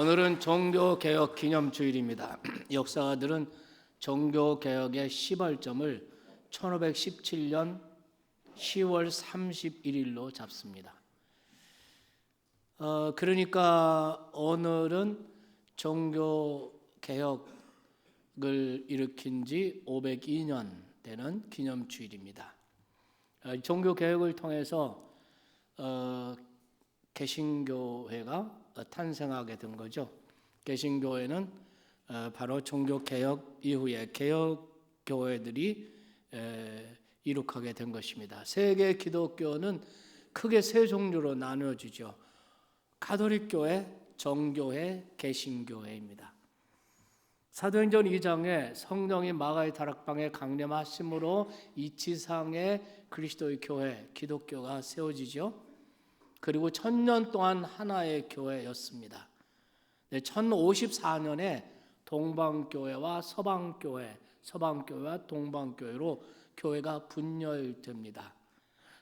오늘은 종교개혁 기념주일입니다. 역사가들은 종교개혁의 시발점을 1517년 10월 31일로 잡습니다. 그러니까 오늘은 종교개혁을 일으킨 지 502년 되는 기념주일입니다. 종교개혁을 통해서 개신교회가 탄생하게 된 거죠. 개신교회는 바로 종교개혁 이후에 개혁교회들이 이룩하게 된 것입니다. 세계 기독교는 크게 세 종류로 나누어지죠. 가톨릭교회, 정교회, 개신교회입니다. 사도행전 2장에 성령이 마가의 다락방에 강림하심으로 이치상의 그리스도의 교회, 기독교가 세워지죠. 그리고 1000년 동안 하나의 교회였습니다. 1054년에 동방교회와 서방교회, 서방교회와 동방교회로 교회가 분열됩니다.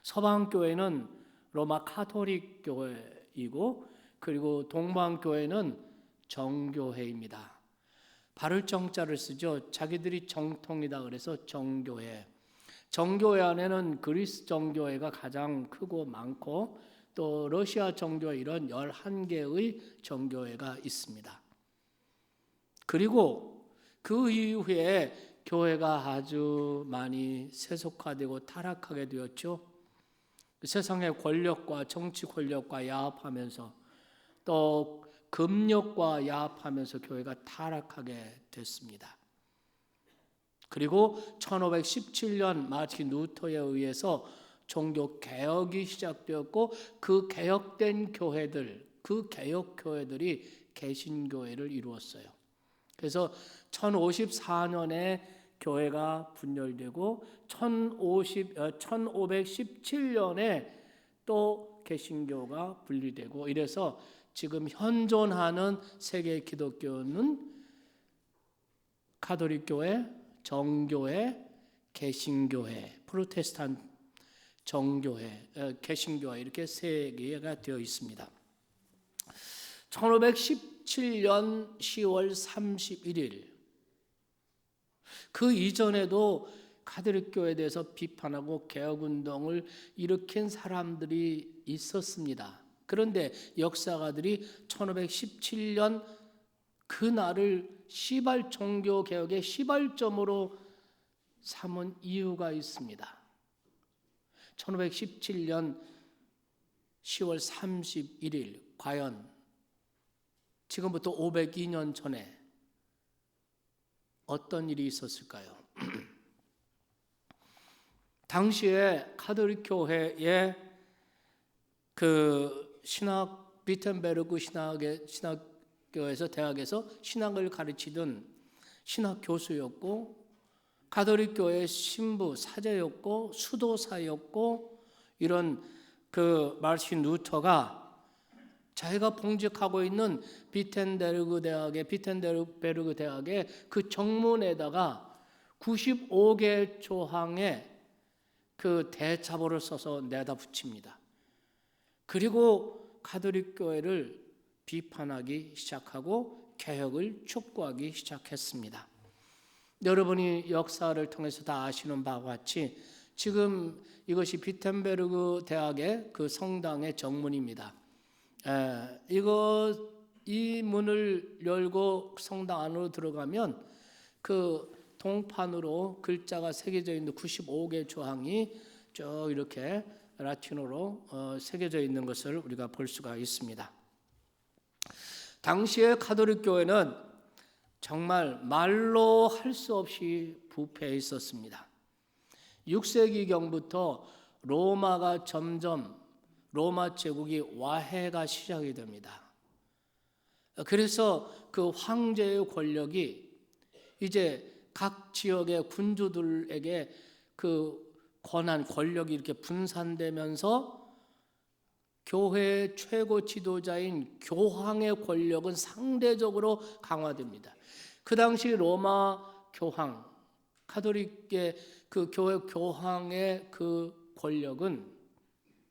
서방교회는 로마 가톨릭 교회이고, 그리고 동방교회는 정교회입니다. 바를 정자를 쓰죠. 자기들이 정통이다 그래서 정교회. 정교회 안에는 그리스 정교회가 가장 크고 많고, 또 러시아 정교회, 이런 11개의 정교회가 있습니다. 그리고 그 이후에 교회가 아주 많이 세속화되고 타락하게 되었죠. 세상의 권력과 정치 권력과 야합하면서, 또 금력과 야합하면서 교회가 타락하게 됐습니다. 그리고 1517년 마틴 루터에 의해서 종교 개혁이 시작되었고, 그 개혁된 교회들, 그 개혁 교회들이 개신교회를 이루었어요. 그래서 1054년에 교회가 분열되고 1517년에 또 개신교가 분리되고, 이래서 지금 현존하는 세계 기독교는 가톨릭교회, 정교회, 개신교회, 프로테스탄트 정교회, 개신교회, 이렇게 세 개가 되어 있습니다. 1517년 10월 31일, 그 이전에도 가톨릭교회에 대해서 비판하고 개혁운동을 일으킨 사람들이 있었습니다. 그런데 역사가들이 1517년 그날을 시발 종교개혁의 시발점으로 삼은 이유가 있습니다. 1517년 10월 31일, 과연 지금부터 502년 전에 어떤 일이 있었을까요? 당시에 가톨릭 교회의 그 신학, 비텐베르그 신학교에서, 대학에서 신학을 가르치던 신학 교수였고, 가톨릭 교회의 신부, 사제였고, 수도사였고, 이런 그 마르틴 루터가 자기가 봉직하고 있는 비텐베르그 대학의 그 정문에다가 95개 조항의 그 대자보를 써서 내다 붙입니다. 그리고 가톨릭 교회를 비판하기 시작하고 개혁을 촉구하기 시작했습니다. 여러분이 역사를 통해서 다 아시는 바와 같이 지금 이것이 비텐베르그 대학의 그 성당의 정문입니다. 이 문을 열고 성당 안으로 들어가면 그 동판으로 글자가 새겨져 있는 95개 조항이 쭉 이렇게 라틴어로 새겨져 있는 것을 우리가 볼 수가 있습니다. 당시의 가톨릭 교회는 정말 말로 할 수 없이 부패해 있었습니다. 6세기경부터 로마 제국이 와해가 시작이 됩니다. 그래서 그 황제의 권력이 이제 각 지역의 군주들에게 그 권력이 이렇게 분산되면서 교회의 최고 지도자인 교황의 권력은 상대적으로 강화됩니다. 그 당시 로마 교황, 가톨릭의 그 교회 교황의 그 권력은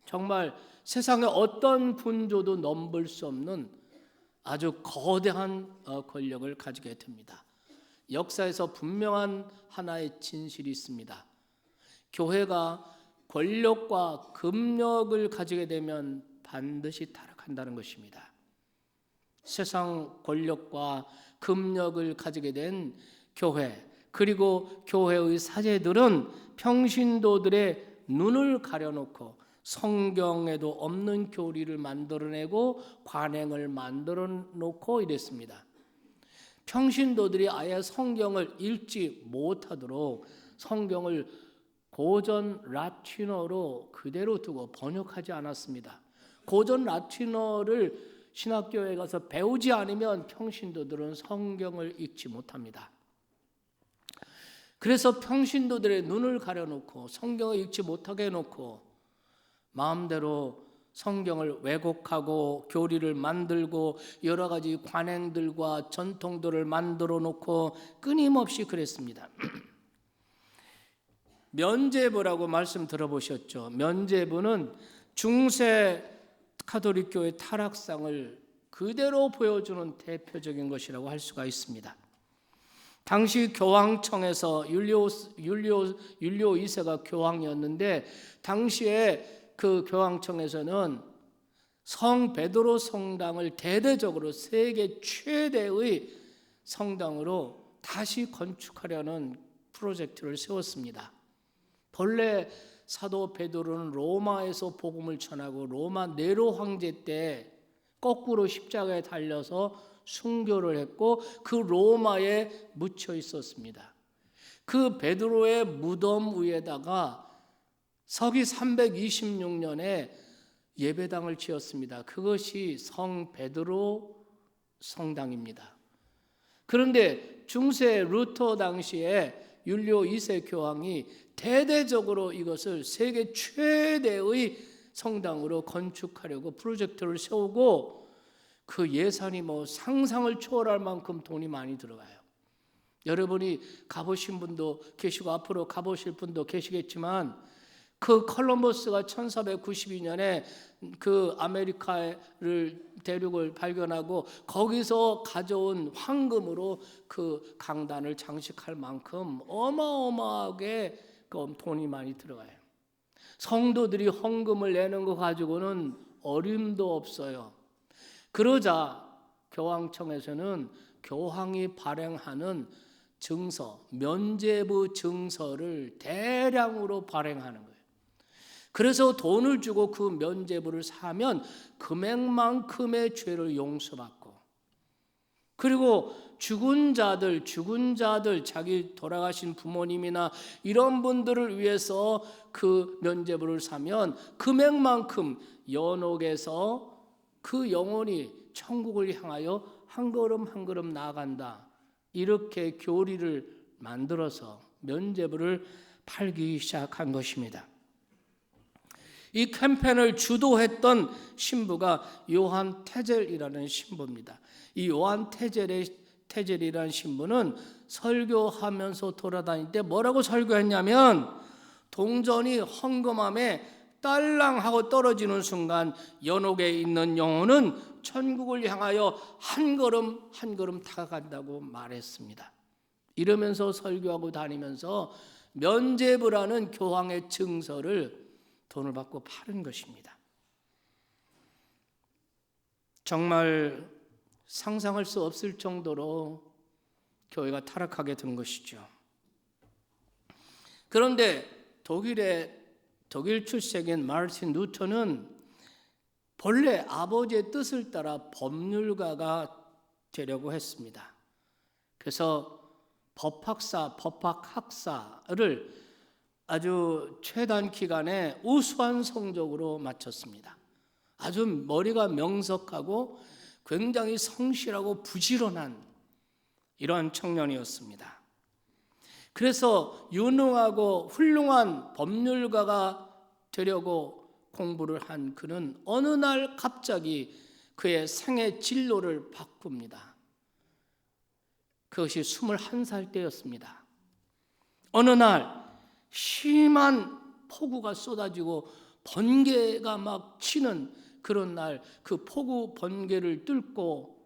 정말 세상에 어떤 군주도 넘볼 수 없는 아주 거대한 권력을 가지게 됩니다. 역사에서 분명한 하나의 진실이 있습니다. 교회가 권력과 금력을 가지게 되면 반드시 타락한다는 것입니다. 세상 권력과 금력을 가지게 된 교회, 그리고 교회의 사제들은 평신도들의 눈을 가려놓고 성경에도 없는 교리를 만들어내고 관행을 만들어놓고 이랬습니다. 평신도들이 아예 성경을 읽지 못하도록 성경을 고전 라틴어로 그대로 두고 번역하지 않았습니다. 고전 라틴어를 신학교에 가서 배우지 않으면 평신도들은 성경을 읽지 못합니다. 그래서 평신도들의 눈을 가려놓고 성경을 읽지 못하게 해놓고 마음대로 성경을 왜곡하고 교리를 만들고 여러 가지 관행들과 전통들을 만들어 놓고 끊임없이 그랬습니다. 면죄부라고 말씀 들어보셨죠? 면죄부는 중세 가톨릭 교회 타락상을 그대로 보여주는 대표적인 것이라고 할 수가 있습니다. 당시 교황청에서 율리오 2세가 교황이었는데 당시에 그 교황청에서는 성 베드로 성당을 대대적으로 세계 최대의 성당으로 다시 건축하려는 프로젝트를 세웠습니다. 본래 사도 베드로는 로마에서 복음을 전하고 로마 네로 황제 때 거꾸로 십자가에 달려서 순교를 했고 그 로마에 묻혀 있었습니다. 그 베드로의 무덤 위에다가 서기 326년에 예배당을 지었습니다. 그것이 성 베드로 성당입니다. 그런데 중세 루터 당시에 율리오 2세 교황이 대대적으로 이것을 세계 최대의 성당으로 건축하려고 프로젝트를 세우고 그 예산이 상상을 초월할 만큼 돈이 많이 들어가요. 여러분이 가보신 분도 계시고 앞으로 가보실 분도 계시겠지만 그 콜럼버스가 1492년에 그 아메리카를 대륙을 발견하고 거기서 가져온 황금으로 그 강단을 장식할 만큼 어마어마하게 돈이 많이 들어가요. 성도들이 헌금을 내는 거 가지고는 어림도 없어요. 그러자 교황청에서는 교황이 발행하는 증서, 면죄부 증서를 대량으로 발행하는 거예요. 그래서 돈을 주고 그 면죄부를 사면 금액만큼의 죄를 용서받고, 그리고 죽은 자들 자기 돌아가신 부모님이나 이런 분들을 위해서 그 면죄부를 사면 금액만큼 연옥에서 그 영혼이 천국을 향하여 한 걸음 한 걸음 나아간다. 이렇게 교리를 만들어서 면죄부를 팔기 시작한 것입니다. 이 캠페인을 주도했던 신부가 요한 테젤이라는 신부입니다. 이 요한 테젤이라는 신부는 설교하면서 돌아다닐 때 뭐라고 설교했냐면, 동전이 헌금함에 딸랑하고 떨어지는 순간 연옥에 있는 영혼은 천국을 향하여 한 걸음 한 걸음 다가간다고 말했습니다. 이러면서 설교하고 다니면서 면죄부라는 교황의 증서를 돈을 받고 파는 것입니다. 정말 상상할 수 없을 정도로 교회가 타락하게 된 것이죠. 그런데 독일 출생인 마르틴 루터는 본래 아버지의 뜻을 따라 법률가가 되려고 했습니다. 그래서 법학사를 아주 최단 기간에 우수한 성적으로 마쳤습니다. 아주 머리가 명석하고 굉장히 성실하고 부지런한 이런 청년이었습니다. 그래서 유능하고 훌륭한 법률가가 되려고 공부를 한 그는 어느 날 갑자기 그의 생애 진로를 바꿉니다. 그것이 21살 때였습니다. 어느 날 심한 폭우가 쏟아지고 번개가 막 치는 그런 날, 그 폭우 번개를 뚫고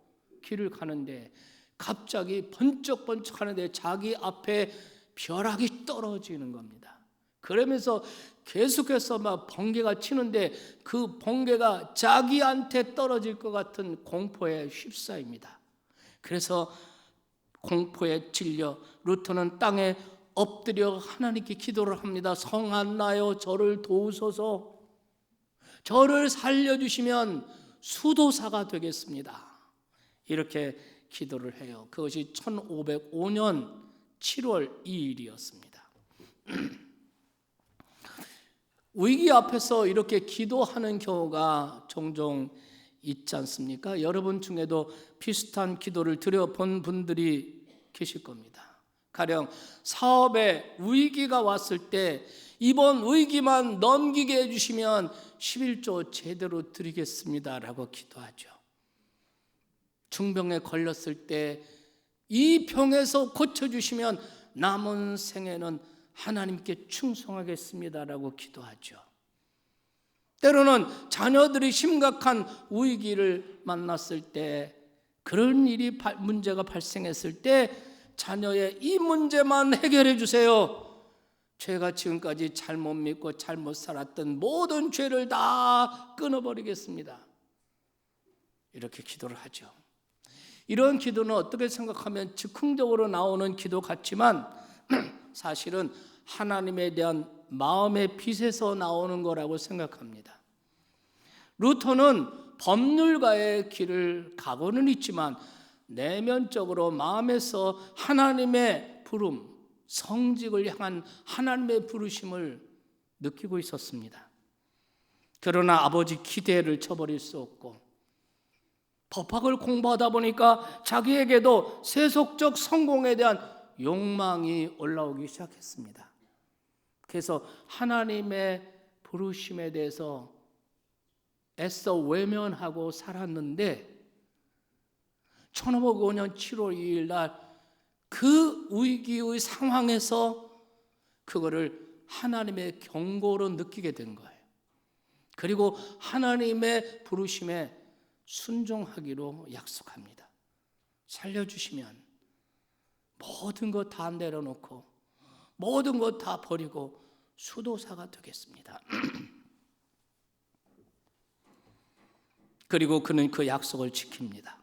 길을 가는데 갑자기 번쩍번쩍 하는데 자기 앞에 벼락이 떨어지는 겁니다. 그러면서 계속해서 막 번개가 치는데 그 번개가 자기한테 떨어질 것 같은 공포에 휩싸입니다. 그래서 공포에 찔려 루터는 땅에 엎드려 하나님께 기도를 합니다. 성한나여 저를 도우소서. 저를 살려주시면 수도사가 되겠습니다. 이렇게 기도를 해요. 그것이 1505년 7월 2일이었습니다. 위기 앞에서 이렇게 기도하는 경우가 종종 있지 않습니까? 여러분 중에도 비슷한 기도를 드려본 분들이 계실 겁니다. 가령 사업에 위기가 왔을 때 이번 위기만 넘기게 해주시면 11조 제대로 드리겠습니다라고 기도하죠. 중병에 걸렸을 때 이 병에서 고쳐주시면 남은 생에는 하나님께 충성하겠습니다라고 기도하죠. 때로는 자녀들이 심각한 위기를 만났을 때, 그런 문제가 발생했을 때 자녀의 이 문제만 해결해 주세요. 제가 지금까지 잘못 믿고 잘못 살았던 모든 죄를 다 끊어버리겠습니다. 이렇게 기도를 하죠. 이런 기도는 어떻게 생각하면 즉흥적으로 나오는 기도 같지만 사실은 하나님에 대한 마음의 빛에서 나오는 거라고 생각합니다. 루터는 법률가의 길을 가고는 있지만 내면적으로 마음에서 하나님의 부름, 성직을 향한 하나님의 부르심을 느끼고 있었습니다. 그러나 아버지 기대를 저버릴 수 없고 법학을 공부하다 보니까 자기에게도 세속적 성공에 대한 욕망이 올라오기 시작했습니다. 그래서 하나님의 부르심에 대해서 애써 외면하고 살았는데 1505년 7월 2일 날 그 위기의 상황에서 그거를 하나님의 경고로 느끼게 된 거예요. 그리고 하나님의 부르심에 순종하기로 약속합니다. 살려주시면 모든 것 다 내려놓고 모든 것 다 버리고 수도사가 되겠습니다. 그리고 그는 그 약속을 지킵니다.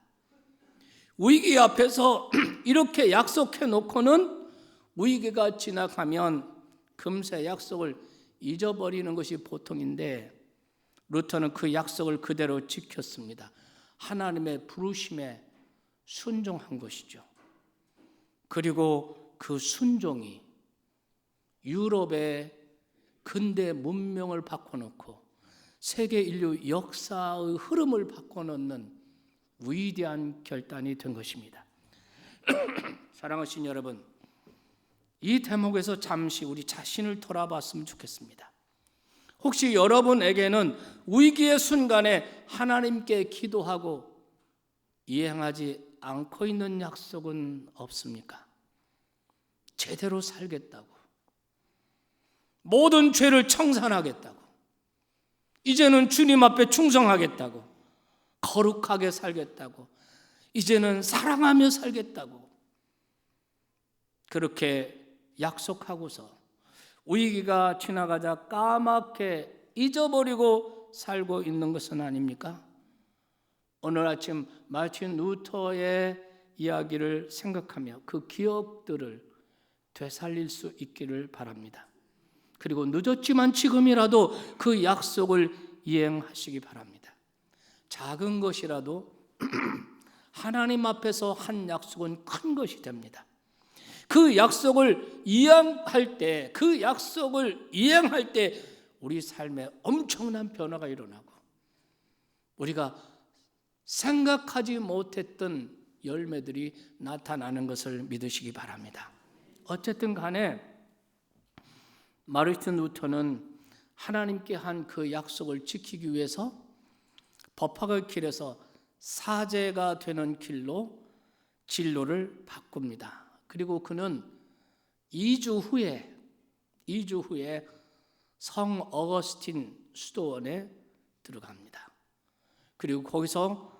위기 앞에서 이렇게 약속해 놓고는 위기가 지나가면 금세 약속을 잊어버리는 것이 보통인데 루터는 그 약속을 그대로 지켰습니다. 하나님의 부르심에 순종한 것이죠. 그리고 그 순종이 유럽의 근대 문명을 바꿔놓고 세계 인류 역사의 흐름을 바꿔놓는 위대한 결단이 된 것입니다. 사랑하신 여러분, 이 대목에서 잠시 우리 자신을 돌아봤으면 좋겠습니다. 혹시 여러분에게는 위기의 순간에 하나님께 기도하고 이행하지 않고 있는 약속은 없습니까? 제대로 살겠다고, 모든 죄를 청산하겠다고, 이제는 주님 앞에 충성하겠다고, 거룩하게 살겠다고, 이제는 사랑하며 살겠다고 그렇게 약속하고서 위기가 지나가자 까맣게 잊어버리고 살고 있는 것은 아닙니까? 오늘 아침 마틴 루터의 이야기를 생각하며 그 기억들을 되살릴 수 있기를 바랍니다. 그리고 늦었지만 지금이라도 그 약속을 이행하시기 바랍니다. 작은 것이라도 하나님 앞에서 한 약속은 큰 것이 됩니다. 그 약속을 이행할 때, 우리 삶에 엄청난 변화가 일어나고 우리가 생각하지 못했던 열매들이 나타나는 것을 믿으시기 바랍니다. 어쨌든 간에 마르틴 루터는 하나님께 한 그 약속을 지키기 위해서 법학의 길에서 사제가 되는 길로 진로를 바꿉니다. 그리고 그는 2주 후에 성 어거스틴 수도원에 들어갑니다. 그리고 거기서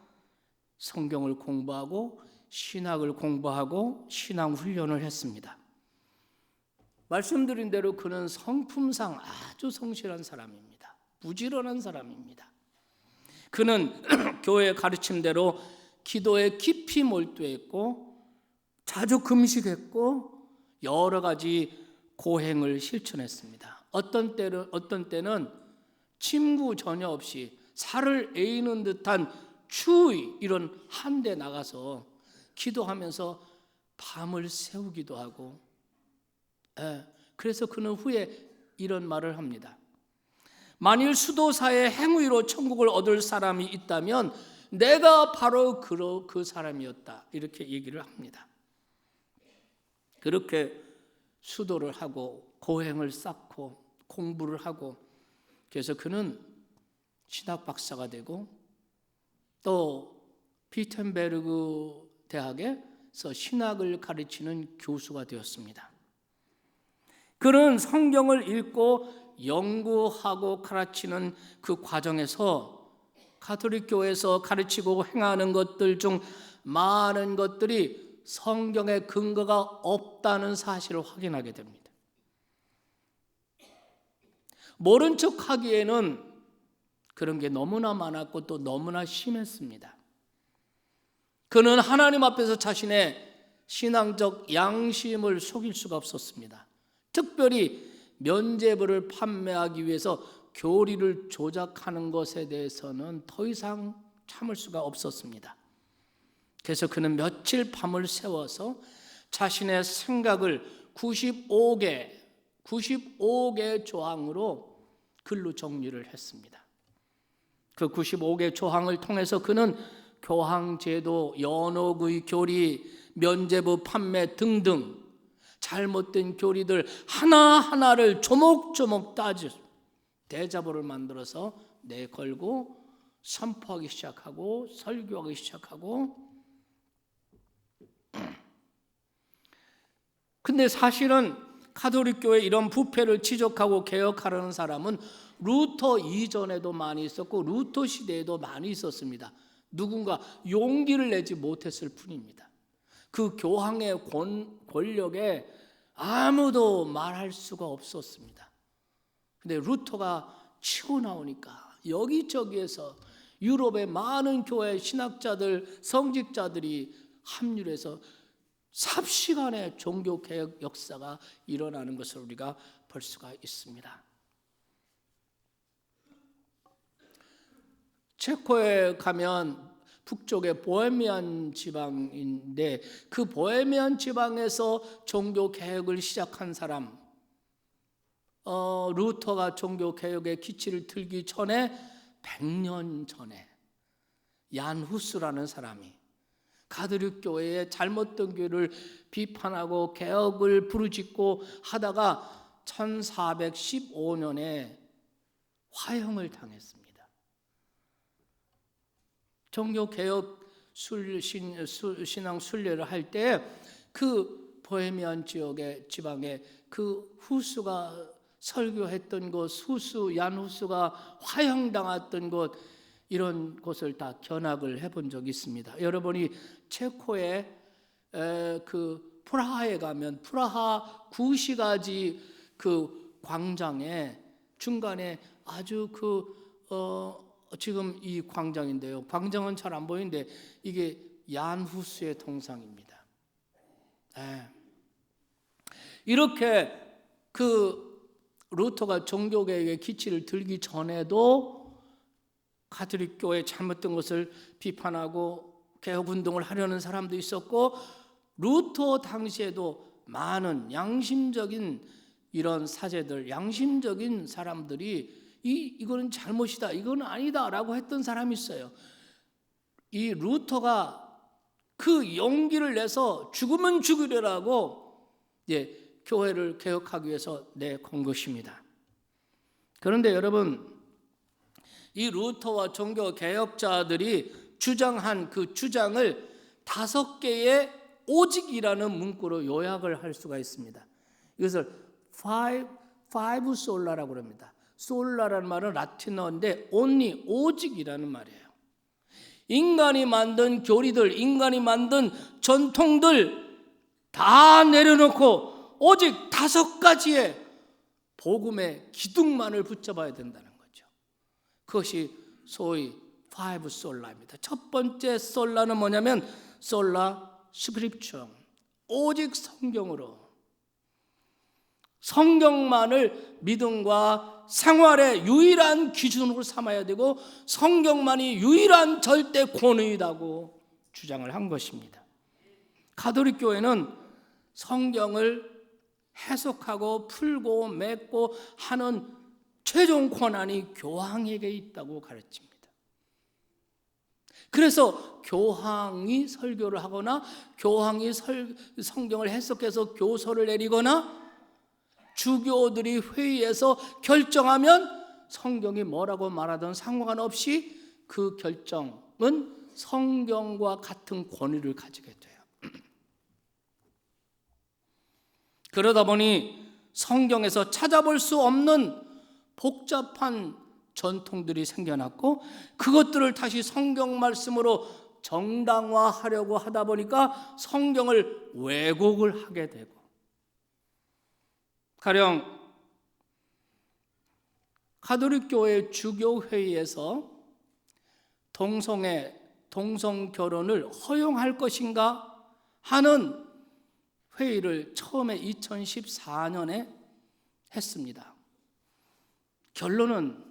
성경을 공부하고 신학을 공부하고 신앙 훈련을 했습니다. 말씀드린 대로 그는 성품상 아주 성실한 사람입니다. 부지런한 사람입니다. 그는 교회의 가르침대로 기도에 깊이 몰두했고 자주 금식했고 여러 가지 고행을 실천했습니다. 어떤 때는 침구 전혀 없이 살을 에이는 듯한 추위 이런 한데 나가서 기도하면서 밤을 새우기도 하고, 그래서 그는 후에 이런 말을 합니다. 만일 수도사의 행위로 천국을 얻을 사람이 있다면 내가 바로 그 사람이었다, 이렇게 얘기를 합니다. 그렇게 수도를 하고 고행을 쌓고 공부를 하고, 그래서 그는 신학 박사가 되고 또 비텐베르그 대학에서 신학을 가르치는 교수가 되었습니다. 그는 성경을 읽고 연구하고 가르치는 그 과정에서 가톨릭 교회에서 가르치고 행하는 것들 중 많은 것들이 성경에 근거가 없다는 사실을 확인하게 됩니다. 모른 척 하기에는 그런 게 너무나 많았고 또 너무나 심했습니다. 그는 하나님 앞에서 자신의 신앙적 양심을 속일 수가 없었습니다. 특별히 면죄부를 판매하기 위해서 교리를 조작하는 것에 대해서는 더 이상 참을 수가 없었습니다. 그래서 그는 며칠 밤을 새워서 자신의 생각을 95개 조항으로 글로 정리를 했습니다. 그 95개 조항을 통해서 그는 교황제도, 연옥의 교리, 면죄부 판매 등등 잘못된 교리들 하나하나를 조목조목 따져 대자보를 만들어서 내걸고 선포하기 시작하고 설교하기 시작하고, 근데 사실은 가톨릭 교회 이런 부패를 지적하고 개혁하려는 사람은 루터 이전에도 많이 있었고 루터 시대에도 많이 있었습니다. 누군가 용기를 내지 못했을 뿐입니다. 그 교황의 권력에 아무도 말할 수가 없었습니다. 근데 루터가 치고 나오니까 여기저기에서 유럽의 많은 교회 신학자들, 성직자들이 합류해서 삽시간에 종교개혁 역사가 일어나는 것을 우리가 볼 수가 있습니다. 체코에 가면 북쪽의 보헤미안 지방인데 그 보헤미안 지방에서 종교개혁을 시작한 사람, 루터가 종교개혁의 기치를 들기 전에 100년 전에 얀 후스라는 사람이 가톨릭 교회의 잘못된 교회를 비판하고 개혁을 부르짖고 하다가 1415년에 화형을 당했습니다. 종교개혁 신앙 순례를 할 때 그 보헤미안 지역의 지방에 그 후스가 설교했던 곳, 얀 후스가 화형당했던 곳, 이런 곳을 다 견학을 해본 적이 있습니다. 여러분이 체코의 그 프라하에 가면 프라하 구시가지 그 광장에 중간에 아주 지금 이 광장인데요. 광장은 잘 안 보이는데 이게 얀 후스의 동상입니다. 이렇게 그 루터가 종교개혁의 기치를 들기 전에도 가톨릭 교회 잘못된 것을 비판하고 개혁운동을 하려는 사람도 있었고, 루터 당시에도 많은 양심적인 이런 사제들, 양심적인 사람들이 이거는 잘못이다, 이거는 아니다 라고 했던 사람이 있어요. 이 루터가 그 용기를 내서 죽으면 죽으려라고 교회를 개혁하기 위해서 내건 것입니다. 그런데 여러분, 이 루터와 종교 개혁자들이 주장한 그 주장을 5개의 오직이라는 문구로 요약을 할 수가 있습니다. 이것을 five sola라고 합니다. 솔라라는 말은 라틴어인데 only, 오직이라는 말이에요. 인간이 만든 교리들, 인간이 만든 전통들 다 내려놓고 오직 5가지의 복음의 기둥만을 붙잡아야 된다는 거죠. 그것이 소위 5 솔라입니다. 첫 번째 솔라는 뭐냐면 솔라 스크립처, 오직 성경으로, 성경만을 믿음과 생활의 유일한 기준으로 삼아야 되고 성경만이 유일한 절대 권위이라고 주장을 한 것입니다. 가톨릭 교회는 성경을 해석하고 풀고 맺고 하는 최종 권한이 교황에게 있다고 가르칩니다. 그래서 교황이 설교를 하거나 교황이 성경을 해석해서 교서를 내리거나 주교들이 회의에서 결정하면 성경이 뭐라고 말하든 상관없이 그 결정은 성경과 같은 권위를 가지게 돼요. 그러다 보니 성경에서 찾아볼 수 없는 복잡한 전통들이 생겨났고 그것들을 다시 성경 말씀으로 정당화하려고 하다 보니까 성경을 왜곡을 하게 되고, 가령 가톨릭 교회 주교 회의에서 동성 결혼을 허용할 것인가 하는 회의를 처음에 2014년에 했습니다. 결론은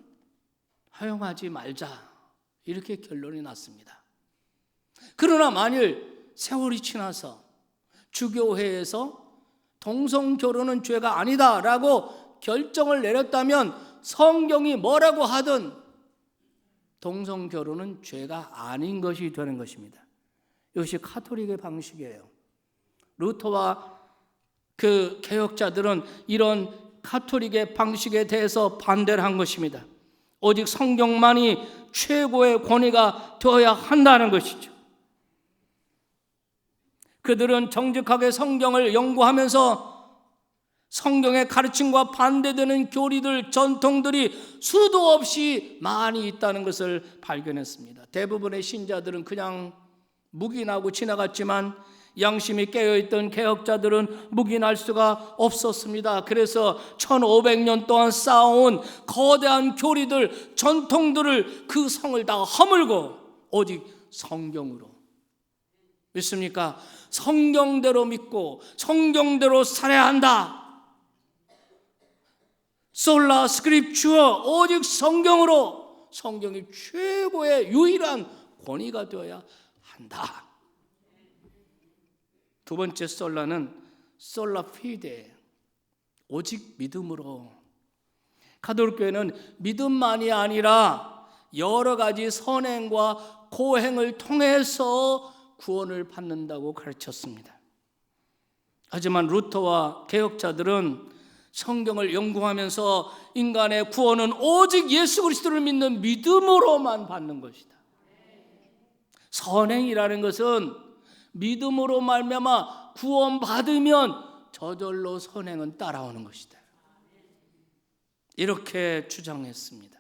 허용하지 말자, 이렇게 결론이 났습니다. 그러나 만일 세월이 지나서 주교회에서 동성 결혼은 죄가 아니다라고 결정을 내렸다면 성경이 뭐라고 하든 동성 결혼은 죄가 아닌 것이 되는 것입니다. 이것이 가톨릭의 방식이에요. 루터와 그 개혁자들은 이런 가톨릭의 방식에 대해서 반대를 한 것입니다. 오직 성경만이 최고의 권위가 되어야 한다는 것이죠. 그들은 정직하게 성경을 연구하면서 성경의 가르침과 반대되는 교리들, 전통들이 수도 없이 많이 있다는 것을 발견했습니다. 대부분의 신자들은 그냥 묵인하고 지나갔지만 양심이 깨어있던 개혁자들은 묵인할 수가 없었습니다. 그래서 1500년 동안 쌓아온 거대한 교리들, 전통들을 그 성을 다 허물고 오직 성경으로, 믿습니까? 성경대로 믿고 성경대로 살아야 한다. 솔라 스크립추어, 오직 성경으로, 성경이 최고의 유일한 권위가 되어야 한다. 두 번째 솔라는 솔라 피데, 오직 믿음으로. 가톨릭 교회는 믿음만이 아니라 여러 가지 선행과 고행을 통해서 구원을 받는다고 가르쳤습니다. 하지만 루터와 개혁자들은 성경을 연구하면서 인간의 구원은 오직 예수 그리스도를 믿는 믿음으로만 받는 것이다. 선행이라는 것은 믿음으로 말미암아 구원받으면 저절로 선행은 따라오는 것이다. 이렇게 주장했습니다.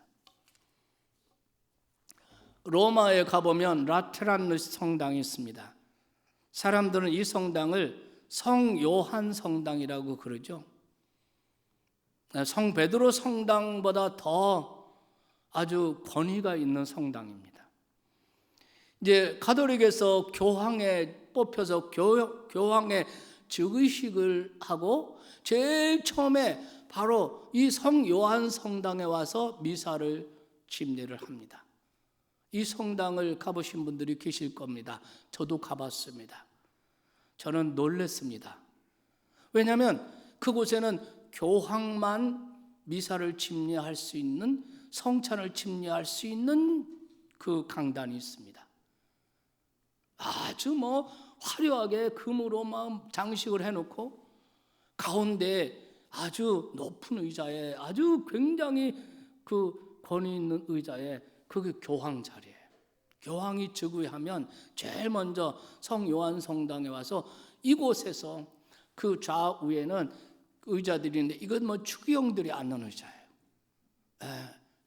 로마에 가보면 라테란 성당이 있습니다. 사람들은 이 성당을 성 요한 성당이라고 그러죠. 성 베드로 성당보다 더 아주 권위가 있는 성당입니다. 이제 가톨릭에서 교황에 뽑혀서 교황의 즉위식을 하고 제일 처음에 바로 이 성 요한 성당에 와서 미사를 침례를 합니다. 이 성당을 가보신 분들이 계실 겁니다. 저도 가봤습니다. 저는 놀랐습니다. 왜냐하면 그곳에는 교황만 미사를 침례할 수 있는, 성찬을 침례할 수 있는 그 강단이 있습니다. 아주 화려하게 금으로 장식을 해놓고 가운데 아주 높은 의자에, 아주 굉장히 그 권위 있는 의자에, 그게 교황 자리예요. 교황이 즉위하면 제일 먼저 성 요한 성당에 와서 이곳에서 그 좌우에는 의자들이 있는데 이건 추기경들이 앉는 의자예요.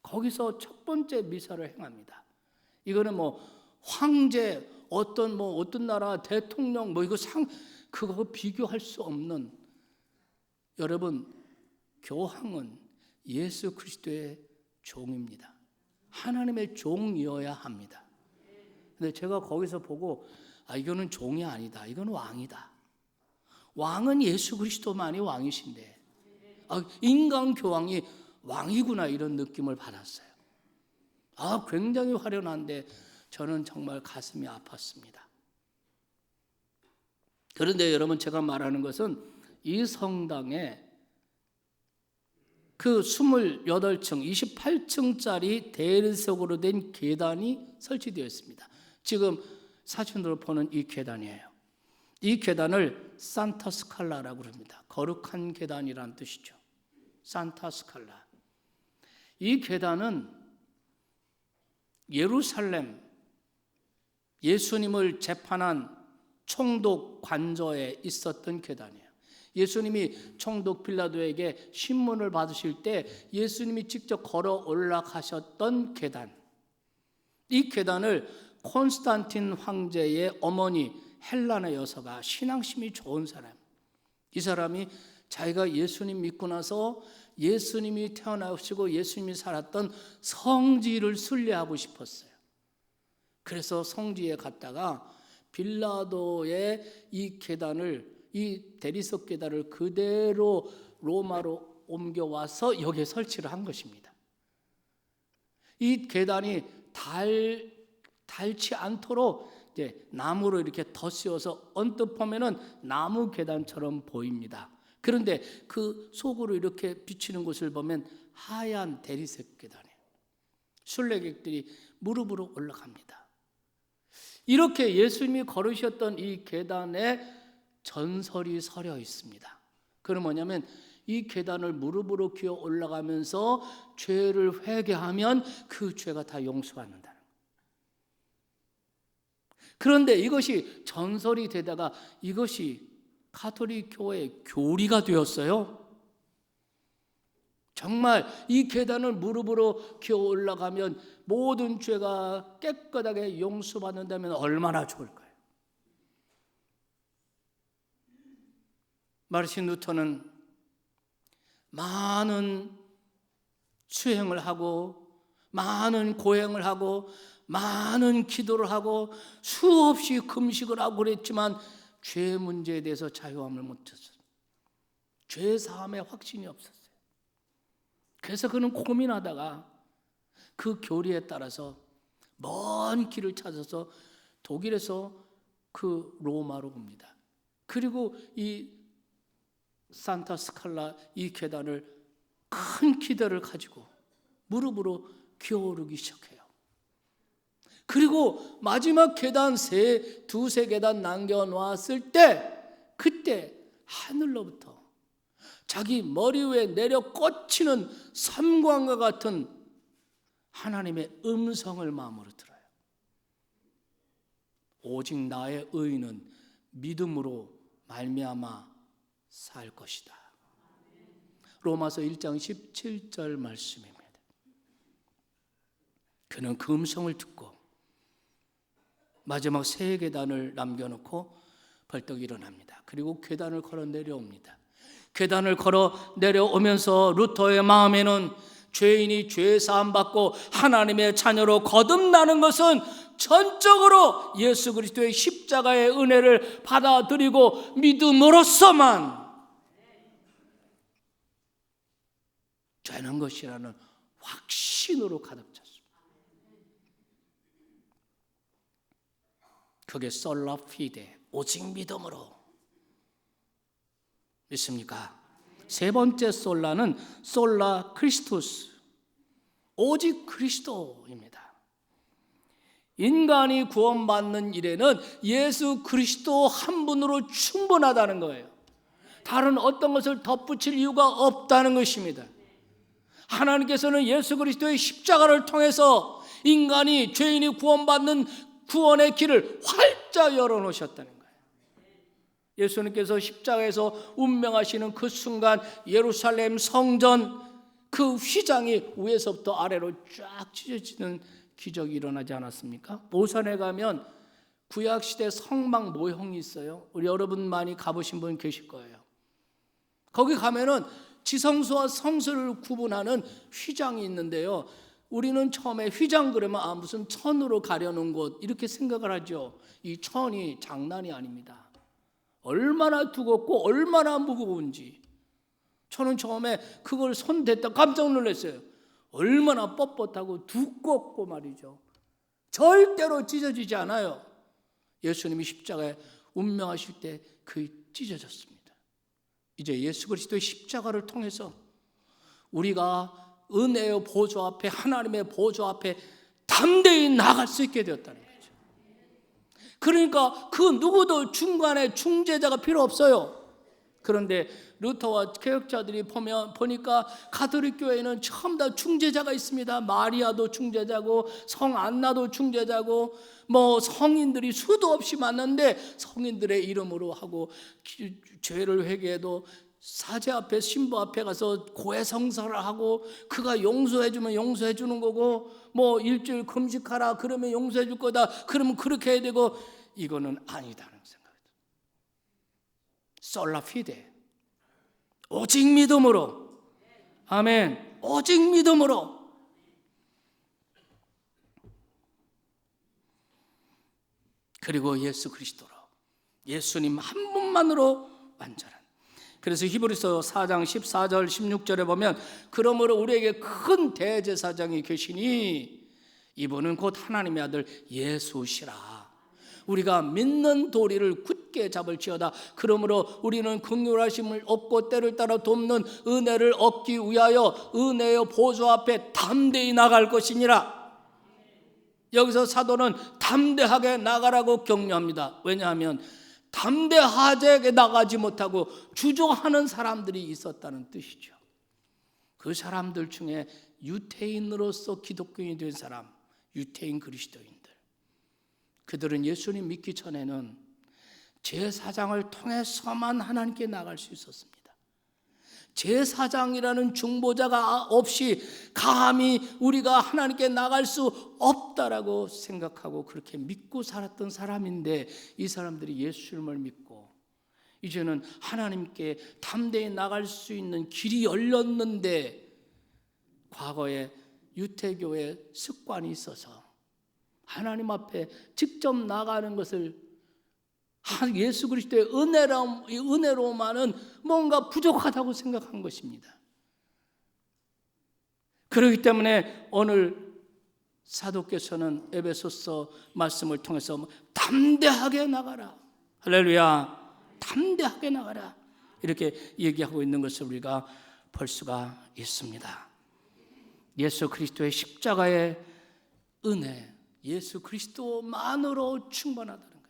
거기서 첫 번째 미사를 행합니다. 이거는 황제, 어떤 나라 대통령, 이거 그거 비교할 수 없는, 여러분, 교황은 예수 그리스도의 종입니다. 하나님의 종이어야 합니다. 근데 제가 거기서 보고, 이거는 종이 아니다. 이건 왕이다. 왕은 예수 그리스도만이 왕이신데, 인간 교황이 왕이구나, 이런 느낌을 받았어요. 굉장히 화려한데 저는 정말 가슴이 아팠습니다. 그런데 여러분, 제가 말하는 것은 이 성당에 그 28층, 28층짜리 대리석으로 된 계단이 설치되어 있습니다. 지금 사진으로 보는 이 계단이에요. 이 계단을 산타 스칼라라고 합니다. 거룩한 계단이라는 뜻이죠. 산타 스칼라. 이 계단은 예루살렘 예수님을 재판한 총독 관저에 있었던 계단이에요. 예수님이 총독 빌라도에게 신문을 받으실 때 예수님이 직접 걸어 올라가셨던 계단. 이 계단을 콘스탄틴 황제의 어머니 헬라나 여사가 신앙심이 좋은 사람, 이 사람이 자기가 예수님 믿고 나서 예수님이 태어나시고 예수님이 살았던 성지를 순례하고 싶었어요. 그래서 성지에 갔다가 빌라도의 이 계단을, 이 대리석 계단을 그대로 로마로 옮겨와서 여기에 설치를 한 것입니다. 이 계단이 닳지 않도록 이제 나무로 이렇게 덧씌워서 언뜻 보면은 나무 계단처럼 보입니다. 그런데 그 속으로 이렇게 비치는 곳을 보면 하얀 대리석 계단이에요. 순례객들이 무릎으로 올라갑니다. 이렇게 예수님이 걸으셨던 이 계단에 전설이 서려 있습니다. 그건 뭐냐면 이 계단을 무릎으로 기어 올라가면서 죄를 회개하면 그 죄가 다 용서받는다는 거예요. 그런데 이것이 전설이 되다가 이것이 가톨릭 교회의 교리가 되었어요. 정말 이 계단을 무릎으로 기어 올라가면 모든 죄가 깨끗하게 용서받는다면 얼마나 좋을까요? 마르틴 루터는 많은 수행을 하고 많은 고행을 하고 많은 기도를 하고 수없이 금식을 하고 그랬지만 죄 문제에 대해서 자유함을 못했어요. 죄 사함의 확신이 없었어요. 그래서 그는 고민하다가 그 교리에 따라서 먼 길을 찾아서 독일에서 그 로마로 옵니다. 그리고 이 산타 스칼라 이 계단을 큰 기대를 가지고 무릎으로 기어오르기 시작해요. 그리고 마지막 계단 두세 계단 남겨놓았을 때 그때 하늘로부터 자기 머리 위에 내려 꽂히는 섬광과 같은 하나님의 음성을 마음으로 들어요. 오직 나의 의인은 믿음으로 말미암아 살 것이다. 로마서 1장 17절 말씀입니다. 그는 그 음성을 듣고 마지막 세 계단을 남겨놓고 벌떡 일어납니다. 그리고 계단을 걸어 내려옵니다. 계단을 걸어 내려오면서 루터의 마음에는 죄인이 죄 사함 받고 하나님의 자녀로 거듭나는 것은 전적으로 예수 그리스도의 십자가의 은혜를 받아들이고 믿음으로서만 되는 것이라는 확신으로 가득 찼습니다. 그게 솔라 피데, 오직 믿음으로. 믿습니까? 세 번째 솔라는 솔라 크리스토스, 오직 그리스도입니다. 인간이 구원받는 일에는 예수 그리스도 한 분으로 충분하다는 거예요. 다른 어떤 것을 덧붙일 이유가 없다는 것입니다. 하나님께서는 예수 그리스도의 십자가를 통해서 인간이, 죄인이 구원받는 구원의 길을 활짝 열어놓으셨다는 거예요. 예수님께서 십자가에서 운명하시는 그 순간 예루살렘 성전 그 휘장이 위에서부터 아래로 쫙 찢어지는 기적이 일어나지 않았습니까? 오산에 가면 구약시대 성막 모형이 있어요. 우리 여러분 많이 가보신 분 계실 거예요. 거기 가면은 지성소와 성소를 구분하는 휘장이 있는데요. 우리는 처음에 휘장 그러면 무슨 천으로 가려놓은 곳 이렇게 생각을 하죠. 이 천이 장난이 아닙니다. 얼마나 두껍고 얼마나 무거운지. 저는 처음에 그걸 손 댔다 깜짝 놀랐어요. 얼마나 뻣뻣하고 두껍고 말이죠. 절대로 찢어지지 않아요. 예수님이 십자가에 운명하실 때 그 찢어졌습니다. 이제 예수 그리스도의 십자가를 통해서 우리가 은혜의 보좌 앞에, 하나님의 보좌 앞에 담대히 나갈 수 있게 되었다는 거죠. 그러니까 그 누구도 중간에 중재자가 필요 없어요. 그런데 루터와 개혁자들이 보니까 가톨릭 교회에는 전부 다 중재자가 있습니다. 마리아도 중재자고 성 안나도 중재자고 뭐 성인들이 수도 없이 많은데 성인들의 이름으로 하고 죄를 회개해도 사제 앞에 신부 앞에 가서 고해성사를 하고 그가 용서해주면 용서해주는 거고 뭐 일주일 금식하라 그러면 용서해줄 거다 그러면 그렇게 해야 되고 이거는 아니다는 생각이다. 솔라피데 오직 믿음으로 아멘 오직 믿음으로 그리고 예수 그리스도로 예수님 한 분만으로 완전한 그래서 히브리서 4장 14절 16절에 보면 그러므로 우리에게 큰 대제사장이 계시니 이분은 곧 하나님의 아들 예수시라 우리가 믿는 도리를 굳게 잡을지어다 그러므로 우리는 긍휼하심을 얻고 때를 따라 돕는 은혜를 얻기 위하여 은혜의 보좌 앞에 담대히 나갈 것이니라. 여기서 사도는 담대하게 나가라고 격려합니다. 왜냐하면 담대하게 나가지 못하고 주저하는 사람들이 있었다는 뜻이죠. 그 사람들 중에 유태인으로서 기독교인이 된 사람, 유태인 그리스도인들 그들은 예수님 믿기 전에는 제사장을 통해서만 하나님께 나갈 수 있었습니다. 제사장이라는 중보자가 없이 감히 우리가 하나님께 나갈 수 없다라고 생각하고 그렇게 믿고 살았던 사람인데 이 사람들이 예수님을 믿고 이제는 하나님께 담대히 나갈 수 있는 길이 열렸는데 과거에 유태교의 습관이 있어서 하나님 앞에 직접 나가는 것을 예수 그리스도의 은혜로만은 뭔가 부족하다고 생각한 것입니다. 그렇기 때문에 오늘 사도께서는 에베소서 말씀을 통해서 담대하게 나가라 할렐루야 담대하게 나가라 이렇게 얘기하고 있는 것을 우리가 볼 수가 있습니다. 예수 그리스도의 십자가의 은혜 예수 그리스도만으로 충분하다는 거예요.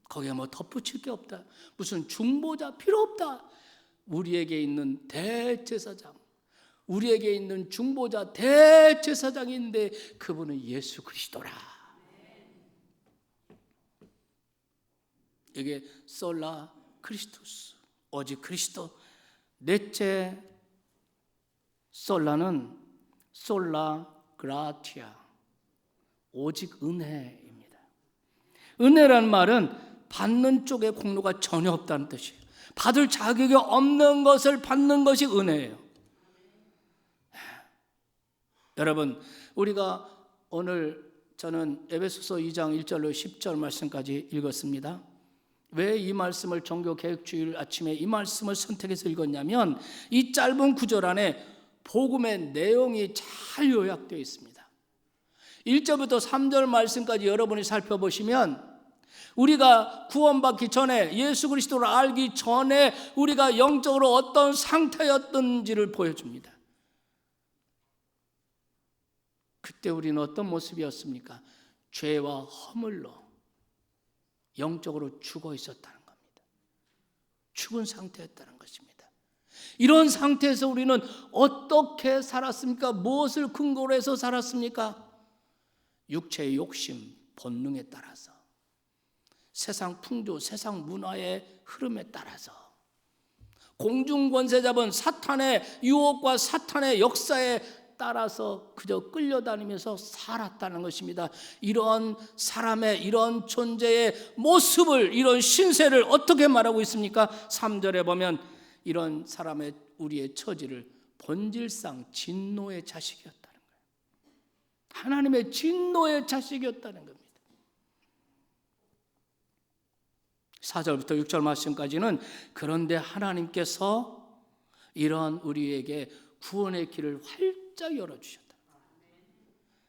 거기에 뭐 덧붙일 게 없다. 무슨 중보자 필요 없다. 우리에게 있는 대제사장, 우리에게 있는 중보자 대제사장이 있는데 그분은 예수 그리스도라. 이게 솔라 크리스토스, 오직 그리스도. 넷째 솔라는 솔라 그라티아, 오직 은혜입니다. 은혜란 말은 받는 쪽에 공로가 전혀 없다는 뜻이에요. 받을 자격이 없는 것을 받는 것이 은혜예요. 여러분, 우리가 오늘 저는 에베소서 2장 1절로 10절 말씀까지 읽었습니다. 왜 이 말씀을 종교개혁주일 아침에 이 말씀을 선택해서 읽었냐면 이 짧은 구절 안에 복음의 내용이 잘 요약되어 있습니다. 1절부터 3절 말씀까지 여러분이 살펴보시면 우리가 구원받기 전에 예수 그리스도를 알기 전에 우리가 영적으로 어떤 상태였던지를 보여줍니다. 그때 우리는 어떤 모습이었습니까? 죄와 허물로 영적으로 죽어 있었다는 겁니다. 죽은 상태였다는 것입니다. 이런 상태에서 우리는 어떻게 살았습니까? 무엇을 근거로 해서 살았습니까? 육체의 욕심, 본능에 따라서 세상 풍조, 세상 문화의 흐름에 따라서 공중권세 잡은 사탄의 유혹과 사탄의 역사에 따라서 그저 끌려다니면서 살았다는 것입니다. 이런 사람의 이런 존재의 모습을, 이런 신세를 어떻게 말하고 있습니까? 3절에 보면 이런 사람의, 우리의 처지를 본질상 진노의 자식이었다는 거예요. 하나님의 진노의 자식이었다는 겁니다. 4절부터 6절 말씀까지는 그런데 하나님께서 이런 우리에게 구원의 길을 활짝 열어주셨다.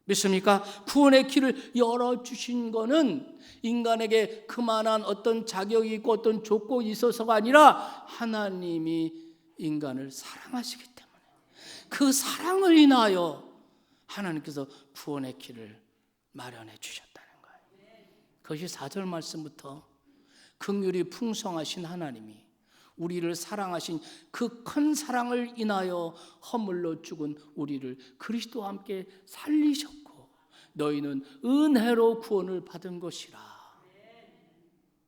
믿습니까? 구원의 길을 열어주신 거는 인간에게 그만한 어떤 자격이 있고 어떤 조건이 있어서가 아니라 하나님이 인간을 사랑하시기 때문에 그 사랑을 인하여 하나님께서 구원의 길을 마련해 주셨다는 거예요. 그것이 4절 말씀부터 긍휼이 풍성하신 하나님이 우리를 사랑하신 그 큰 사랑을 인하여 허물로 죽은 우리를 그리스도와 함께 살리셨고 너희는 은혜로 구원을 받은 것이라.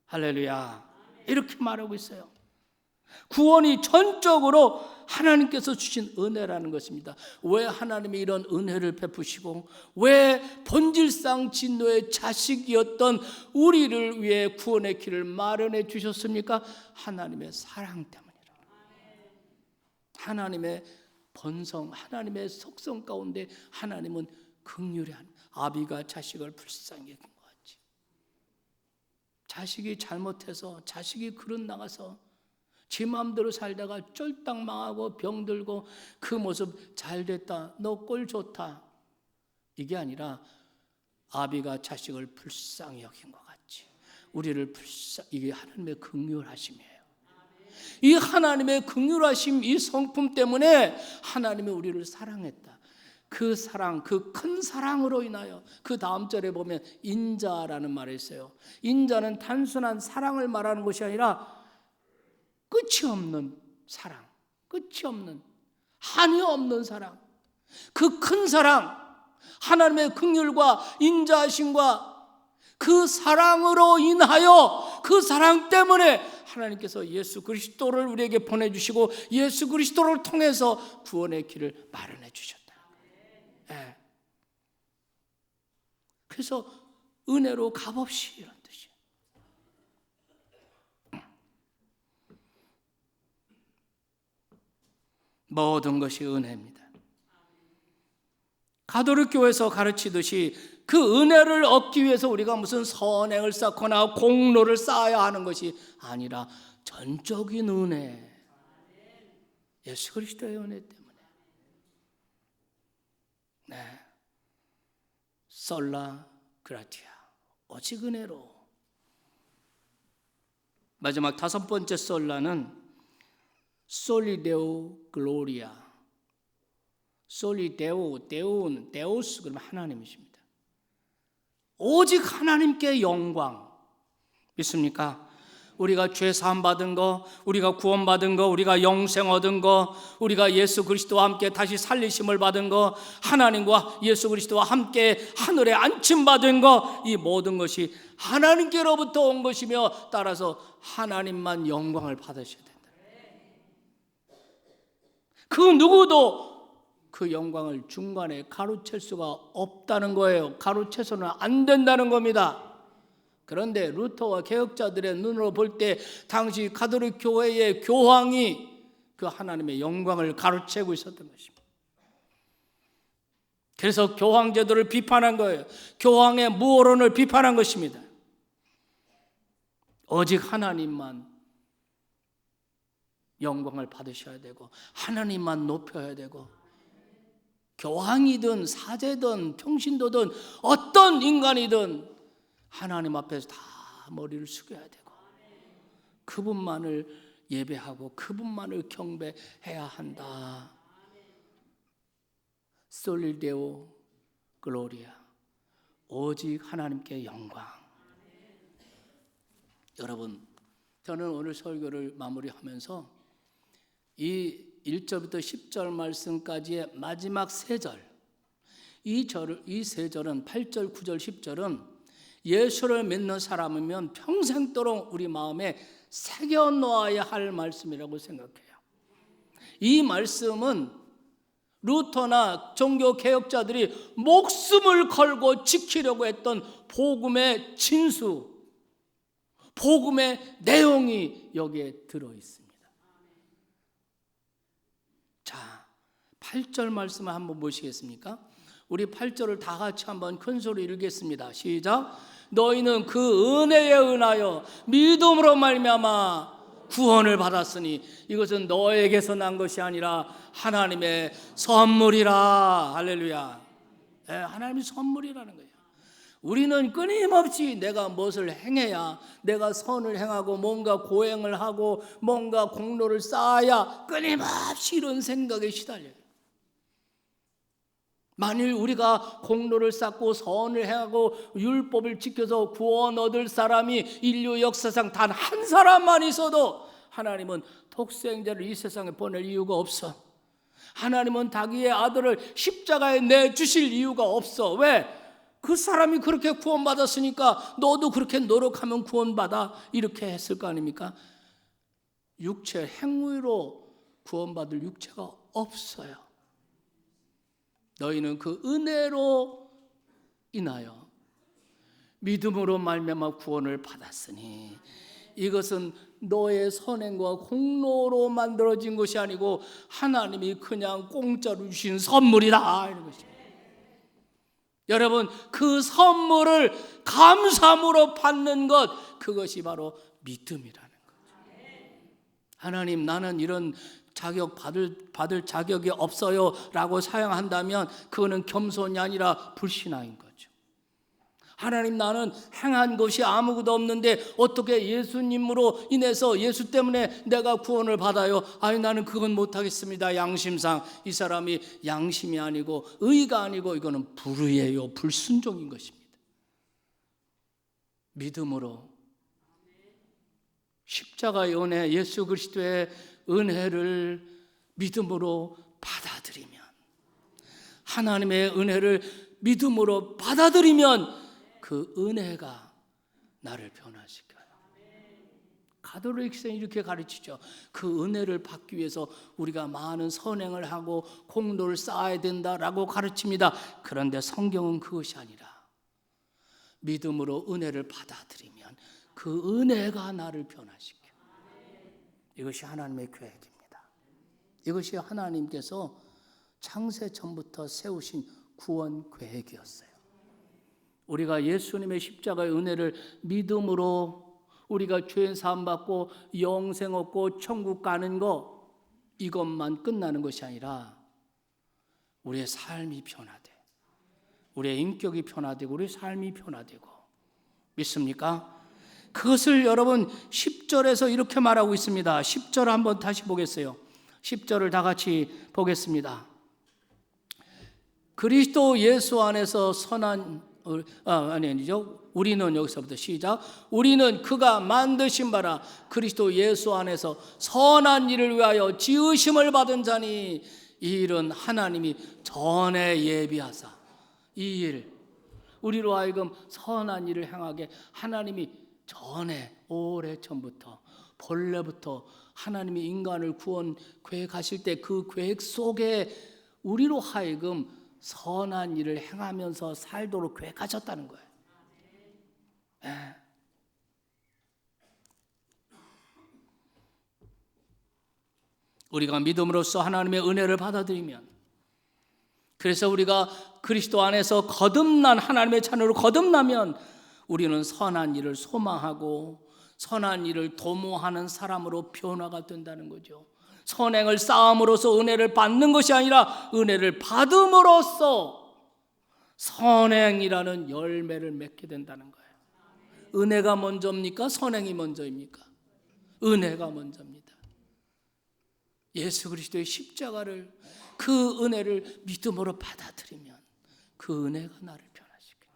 할렐루야. 이렇게 말하고 있어요. 구원이 전적으로 하나님께서 주신 은혜라는 것입니다. 왜 하나님이 이런 은혜를 베푸시고 왜 본질상 진노의 자식이었던 우리를 위해 구원의 길을 마련해 주셨습니까? 하나님의 사랑 때문이라. 하나님의 본성, 하나님의 속성 가운데 하나님은 긍휼히 하나님, 아비가 자식을 불쌍히 여긴 것 같이 자식이 잘못해서 자식이 그릇 나가서 지 마음대로 살다가 쫄딱 망하고 병들고 그 모습 잘됐다, 너 꼴 좋다, 이게 아니라 아비가 자식을 불쌍히 여긴 것 같이 우리를 이게 하나님의 긍휼하심이에요. 이 하나님의 긍휼하심, 이 성품 때문에 하나님이 우리를 사랑했다. 그 사랑, 그 큰 사랑으로 인하여 그 다음 절에 보면 인자라는 말이 있어요. 인자는 단순한 사랑을 말하는 것이 아니라 끝이 없는 사랑, 끝이 없는, 한이 없는 사랑, 그 큰 사랑, 하나님의 긍휼과 인자하심과 그 사랑으로 인하여 그 사랑 때문에 하나님께서 예수 그리스도를 우리에게 보내주시고 예수 그리스도를 통해서 구원의 길을 마련해 주셨다. 네. 그래서 은혜로 값없이 이런 뜻이에요. 모든 것이 은혜입니다. 가톨릭 교회에서 가르치듯이 그 은혜를 얻기 위해서 우리가 무슨 선행을 쌓거나 공로를 쌓아야 하는 것이 아니라 전적인 은혜, 예수 그리스도의 은혜 때문에. 네, 솔라 그라티아, 오직 은혜로. 마지막 5번째 솔라는 솔리데오 글로리아. 솔리데오, 데오는 데오스, 그러면 하나님이십니다. 오직 하나님께 영광. 믿습니까? 우리가 죄 사함 받은 거, 우리가 구원 받은 거, 우리가 영생 얻은 거, 우리가 예수 그리스도와 함께 다시 살리심을 받은 거, 하나님과 예수 그리스도와 함께 하늘에 안침 받은 거, 이 모든 것이 하나님께로부터 온 것이며 따라서 하나님만 영광을 받으셔야 된다. 그 누구도 그 영광을 중간에 가로챌 수가 없다는 거예요. 가로채서는 안 된다는 겁니다. 그런데 루터와 개혁자들의 눈으로 볼 때 당시 가톨릭 교회의 교황이 그 하나님의 영광을 가로채고 있었던 것입니다. 그래서 교황 제도를 비판한 거예요. 교황의 무오론을 비판한 것입니다. 오직 하나님만 영광을 받으셔야 되고 하나님만 높여야 되고 교황이든 사제든 평신도든 어떤 인간이든 하나님 앞에서 다 머리를 숙여야 되고 그분만을 예배하고 그분만을 경배해야 한다. 솔리데오 글로리아, 오직 하나님께 영광. 여러분, 저는 오늘 설교를 마무리하면서 이 1절부터 10절 말씀까지의 마지막 3절, 이 세 절은 8절, 9절, 10절은 예수를 믿는 사람이면 평생도록 우리 마음에 새겨놓아야 할 말씀이라고 생각해요. 이 말씀은 루터나 종교 개혁자들이 목숨을 걸고 지키려고 했던 복음의 진수, 복음의 내용이 여기에 들어 있습니다. 자, 8절 말씀을 한번 보시겠습니까? 우리 8절을 다 같이 한번 큰 소리로 읽겠습니다. 시작. 너희는 그 은혜에 은하여 믿음으로 말미암아 구원을 받았으니 이것은 너에게서 난 것이 아니라 하나님의 선물이라. 할렐루야. 네, 하나님의 선물이라는 거예요. 우리는 끊임없이 내가 무엇을 행해야, 내가 선을 행하고 뭔가 고행을 하고 뭔가 공로를 쌓아야 끊임없이 이런 생각에 시달려요. 만일 우리가 공로를 쌓고 선을 행하고 율법을 지켜서 구원 얻을 사람이 인류 역사상 단 한 사람만 있어도 하나님은 독생자를 이 세상에 보낼 이유가 없어. 하나님은 자기의 아들을 십자가에 내주실 이유가 없어. 왜? 그 사람이 그렇게 구원받았으니까 너도 그렇게 노력하면 구원받아, 이렇게 했을 거 아닙니까? 육체, 행위로 구원받을 육체가 없어요. 너희는 그 은혜로 인하여 믿음으로 말미암아 구원을 받았으니 이것은 너의 선행과 공로로 만들어진 것이 아니고 하나님이 그냥 공짜로 주신 선물이다, 이런 것입니다. 여러분, 그 선물을 감사함으로 받는 것, 그것이 바로 믿음이라는 거죠. 하나님, 나는 이런 자격 받을 자격이 없어요 라고 사용한다면 그거는 겸손이 아니라 불신앙인 거죠. 하나님, 나는 행한 것이 아무것도 없는데 어떻게 예수님으로 인해서, 예수 때문에 내가 구원을 받아요? 아니, 나는 그건 못하겠습니다. 양심상. 이 사람이 양심이 아니고 의가 아니고 이거는 불의예요, 불순종인 것입니다. 믿음으로 십자가의 은혜, 예수 그리스도의 은혜를 믿음으로 받아들이면, 하나님의 은혜를 믿음으로 받아들이면 그 은혜가 나를 변화시켜요. 가톨릭에서는 이렇게 가르치죠. 그 은혜를 받기 위해서 우리가 많은 선행을 하고 공로를 쌓아야 된다라고 가르칩니다. 그런데 성경은 그것이 아니라 믿음으로 은혜를 받아들이면 그 은혜가 나를 변화시켜요. 이것이 하나님의 계획입니다. 이것이 하나님께서 창세 전부터 세우신 구원 계획이었어요. 우리가 예수님의 십자가의 은혜를 믿음으로 우리가 죄 사함 받고 영생 얻고 천국 가는 거, 이것만 끝나는 것이 아니라 우리의 삶이 변화돼, 우리의 인격이 변화되고 우리의 삶이 변화되고. 믿습니까? 그것을 여러분 10절에서 이렇게 말하고 있습니다. 10절 한번 다시 보겠어요. 10절을 다 같이 보겠습니다. 그리스도 예수 안에서 아니죠. 우리는, 여기서부터 시작. 우리는 그가 만드신 바라 그리스도 예수 안에서 선한 일을 위하여 지으심을 받은 자니 이 일은 하나님이 전에 예비하사, 이 일, 우리로 하여금 선한 일을 행하게 하나님이 전에, 오래 전부터, 본래부터 하나님이 인간을 구원 계획하실 때 그 계획 속에 우리로 하여금 선한 일을 행하면서 살도록 계획하셨다는 거예요. 네. 우리가 믿음으로써 하나님의 은혜를 받아들이면, 그래서 우리가 그리스도 안에서 거듭난 하나님의 자녀로 거듭나면 우리는 선한 일을 소망하고 선한 일을 도모하는 사람으로 변화가 된다는 거죠. 선행을 쌓음으로써 은혜를 받는 것이 아니라 은혜를 받음으로써 선행이라는 열매를 맺게 된다는 거예요. 은혜가 먼저입니까? 선행이 먼저입니까? 은혜가 먼저입니다. 예수 그리스도의 십자가를, 그 은혜를 믿음으로 받아들이면 그 은혜가 나를 변화시켜요.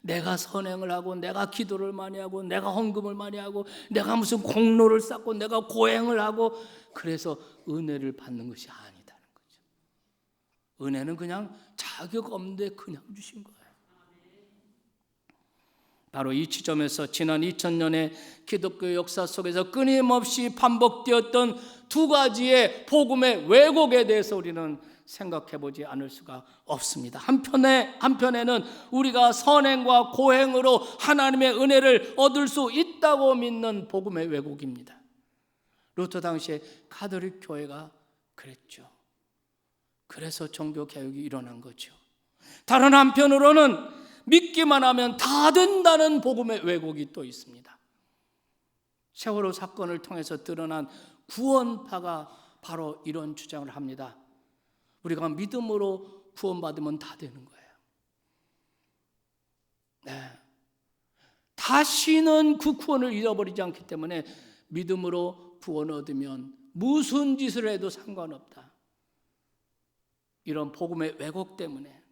내가 선행을 하고 내가 기도를 많이 하고 내가 헌금을 많이 하고 내가 무슨 공로를 쌓고 내가 고행을 하고 그래서 은혜를 받는 것이 아니다는 거죠. 은혜는 그냥 자격 없는데 그냥 주신 거예요. 바로 이 지점에서 지난 2000년의 기독교 역사 속에서 끊임없이 반복되었던 두 가지의 복음의 왜곡에 대해서 우리는 생각해 보지 않을 수가 없습니다. 한편에는 우리가 선행과 고행으로 하나님의 은혜를 얻을 수 있다고 믿는 복음의 왜곡입니다. 루터 당시에 가톨릭 교회가 그랬죠. 그래서 종교개혁이 일어난 거죠. 다른 한편으로는 믿기만 하면 다 된다는 복음의 왜곡이 또 있습니다. 세월호 사건을 통해서 드러난 구원파가 바로 이런 주장을 합니다. 우리가 믿음으로 구원받으면 다 되는 거예요. 네. 다시는 그 구원을 잃어버리지 않기 때문에 믿음으로 구원을 얻으면 무슨 짓을 해도 상관없다. 이런 복음의 왜곡 때문에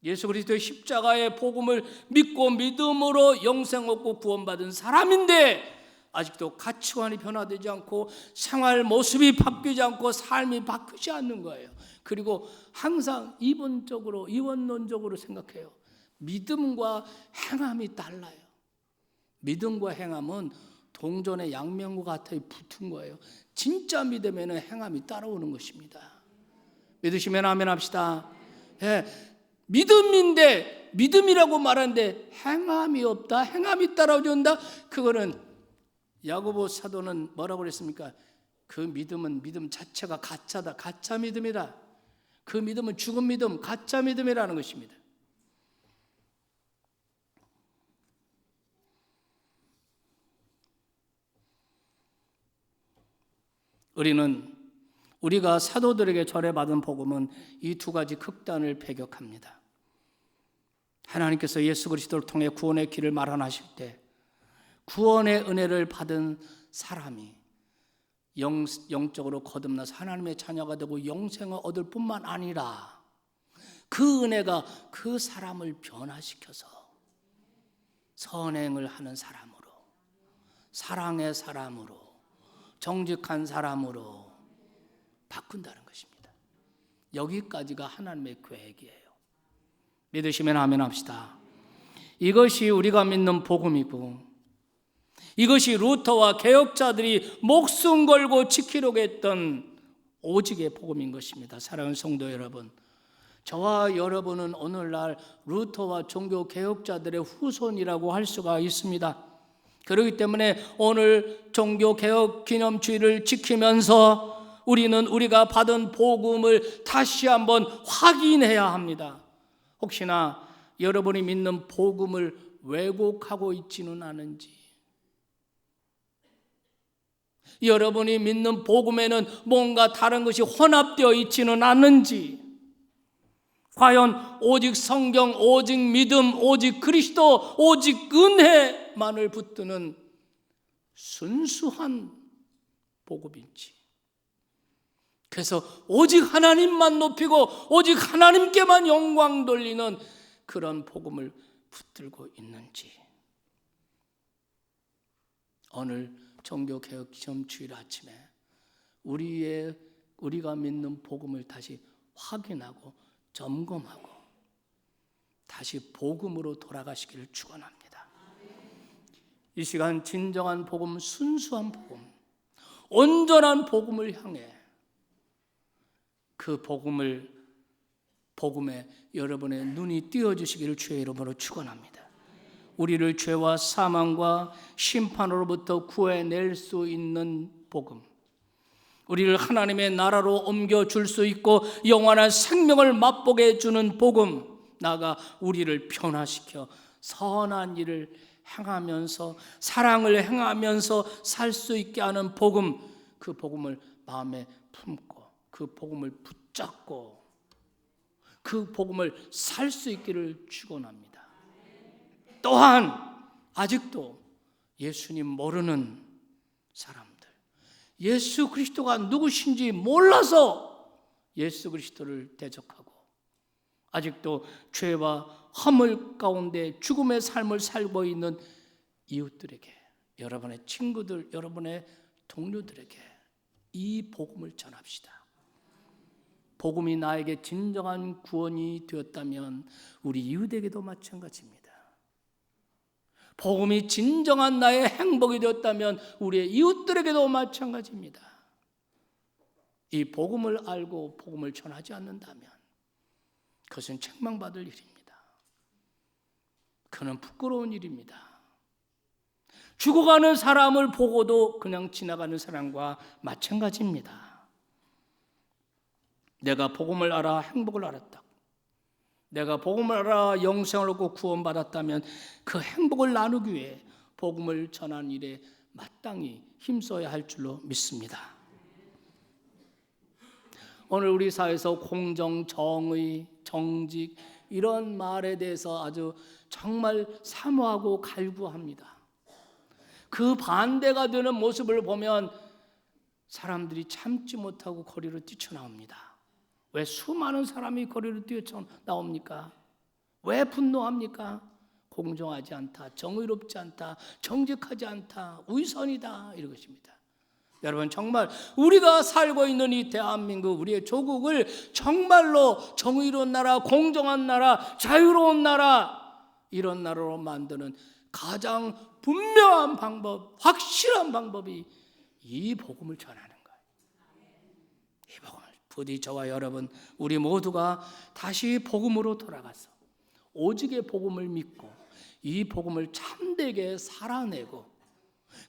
예수 그리스도의 십자가의 복음을 믿고 믿음으로 영생 얻고 구원받은 사람인데 아직도 가치관이 변화되지 않고 생활 모습이 바뀌지 않고 삶이 바뀌지 않는 거예요. 그리고 항상 이원론적으로 생각해요. 믿음과 행함이 달라요. 믿음과 행함은 동전의 양면과 같이 붙은 거예요. 진짜 믿음에는 행함이 따라오는 것입니다. 믿으시면 아멘 합시다. 예, 믿음인데 믿음이라고 말하는데 행함이 없다, 행함이 따라온다. 그거는 야고보 사도는 뭐라고 그랬습니까? 그 믿음은 믿음 자체가 가짜다, 가짜 믿음이다. 그 믿음은 죽은 믿음, 가짜 믿음이라는 것입니다. 우리가 사도들에게 절해받은 복음은 이 두 가지 극단을 배격합니다. 하나님께서 예수 그리스도를 통해 구원의 길을 마련하실 때 구원의 은혜를 받은 사람이 영적으로 거듭나서 하나님의 자녀가 되고 영생을 얻을 뿐만 아니라 그 은혜가 그 사람을 변화시켜서 선행을 하는 사람으로, 사랑의 사람으로, 정직한 사람으로 바꾼다는 것입니다. 여기까지가 하나님의 계획이에요. 믿으시면 아멘 합시다. 이것이 우리가 믿는 복음이고, 이것이 루터와 개혁자들이 목숨 걸고 지키려고 했던 오직의 복음인 것입니다. 사랑하는 성도 여러분, 저와 여러분은 오늘날 루터와 종교 개혁자들의 후손이라고 할 수가 있습니다. 그렇기 때문에 오늘 종교 개혁 기념주의를 지키면서 우리는 우리가 받은 복음을 다시 한번 확인해야 합니다. 혹시나 여러분이 믿는 복음을 왜곡하고 있지는 않은지, 여러분이 믿는 복음에는 뭔가 다른 것이 혼합되어 있지는 않는지, 과연 오직 성경, 오직 믿음, 오직 그리스도, 오직 은혜만을 붙드는 순수한 복음인지, 그래서 오직 하나님만 높이고 오직 하나님께만 영광 돌리는 그런 복음을 붙들고 있는지, 오늘 종교개혁 기념주일 아침에 우리가 믿는 복음을 다시 확인하고 점검하고 다시 복음으로 돌아가시기를 축원합니다. 이 시간 진정한 복음, 순수한 복음, 온전한 복음을 향해 그 복음에 여러분의 눈이 띄어주시기를 주의 이름으로 축원합니다. 우리를 죄와 사망과 심판으로부터 구해낼 수 있는 복음, 우리를 하나님의 나라로 옮겨줄 수 있고 영원한 생명을 맛보게 해주는 복음, 나아가 우리를 변화시켜 선한 일을 행하면서 사랑을 행하면서 살 수 있게 하는 복음, 그 복음을 마음에 품고 그 복음을 붙잡고 그 복음을 살 수 있기를 축원합니다. 또한 아직도 예수님 모르는 사람들, 예수 그리스도가 누구신지 몰라서 예수 그리스도를 대적하고 아직도 죄와 허물 가운데 죽음의 삶을 살고 있는 이웃들에게, 여러분의 친구들, 여러분의 동료들에게 이 복음을 전합시다. 복음이 나에게 진정한 구원이 되었다면 우리 이웃에게도 마찬가지입니다. 복음이 진정한 나의 행복이 되었다면 우리의 이웃들에게도 마찬가지입니다. 이 복음을 알고 복음을 전하지 않는다면 그것은 책망받을 일입니다. 그는 부끄러운 일입니다. 죽어가는 사람을 보고도 그냥 지나가는 사람과 마찬가지입니다. 내가 복음을 알아 행복을 알았다. 내가 복음을 알아 영생을 얻고 구원받았다면 그 행복을 나누기 위해 복음을 전하는 일에 마땅히 힘써야 할 줄로 믿습니다. 오늘 우리 사회에서 공정, 정의, 정직 이런 말에 대해서 아주 정말 사모하고 갈구합니다. 그 반대가 되는 모습을 보면 사람들이 참지 못하고 거리로 뛰쳐나옵니다. 왜 수많은 사람이 거리로 뛰쳐나옵니까? 왜 분노합니까? 공정하지 않다, 정의롭지 않다, 정직하지 않다, 위선이다 이런 것입니다. 여러분 정말 우리가 살고 있는 이 대한민국 우리의 조국을 정말로 정의로운 나라, 공정한 나라, 자유로운 나라 이런 나라로 만드는 가장 분명한 방법, 확실한 방법이 이 복음을 전하는 거예요. 이 복음을 부디 저와 여러분 우리 모두가 다시 복음으로 돌아가서 오직의 복음을 믿고 이 복음을 참되게 살아내고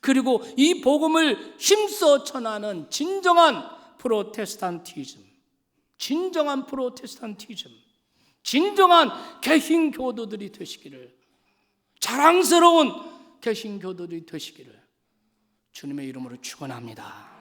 그리고 이 복음을 힘써 전하는 진정한 프로테스탄티즘, 진정한 개신교도들이 되시기를, 자랑스러운 개신교도들이 되시기를 주님의 이름으로 축원합니다.